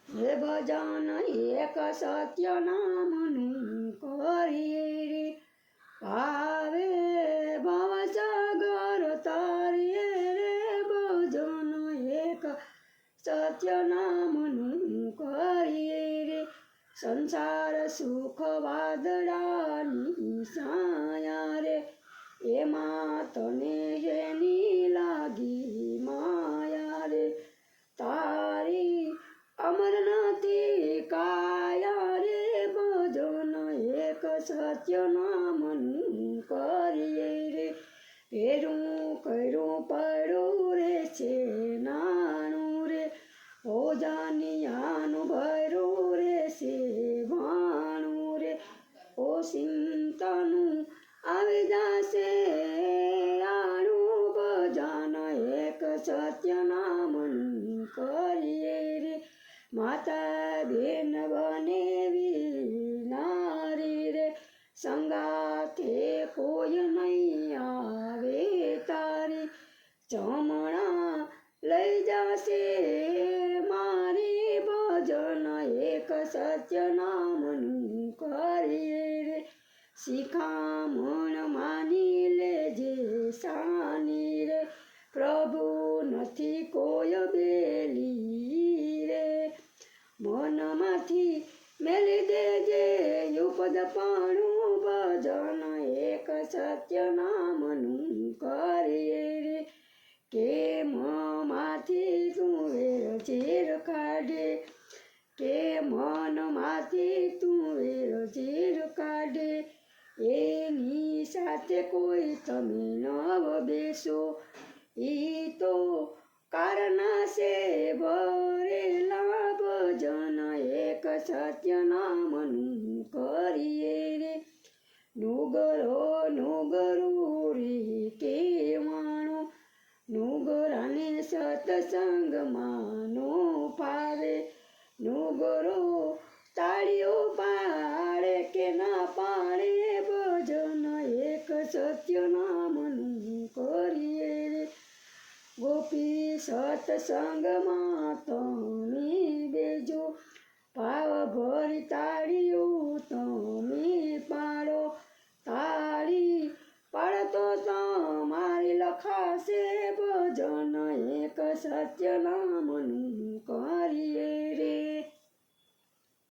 હે ભજન એક સત્ય નામનું કરીએ રે ભાવે ભવ સાગર તારીએ રે ભજન એક સત્ય નામનું કરીએ રે સંસાર સુખ વાદળાની છાયા રે એમાં તને એની લાગી માયા રે તારી અમર નથી કાયા રે ભજન એક સત્ય નામનું કરીએ રે પેરું કર્યું પડ્યું રે છે નાનું રે ઓજાનિયાનું ભર્યું રે છે ભાણું રે ઓ ચિંતાનું આવી જશે આણું ભજન એક સત્ય નામનું કરીએ રે માતા બેન બનેવી નારી રે સંગાથે કોઈ નહીં આવે તારી જમણા લઈ જશે મારી ભજન એક સત્ય નામનું કરીએ રે શિખામણ માની લેજે સાની રે પ્રભુ નથી કોઈ બેલી રે મનમાંથી મેલી દેજે ઉપદપણું ભજન એક સત્ય નામનું કરીએ રે કે માંથી તું વેર ઝેર કાઢે કે મનમાંથી તું વેર ઝેર કાઢે એની સાથે કોઈ તમે નવ બેસો ઈ તો કારના છે ભરેલા ભજન એક સત્ય નામનું કરીએ રે નુગરો નુગરું રે કેવાણો નુગરાને સત્સંગમાં નો ફાવે નુગરો તાળીઓ પાડે કે ના પાડે ભજન એક સત્ય નામનું કરીએ રે ગોપી સત્સંગમાં તમે બેજો ભાવ ભરી તાળીઓ તમે પાડો તાળી પાડતો તમારી લખાશે ભજન એક સત્ય નામનું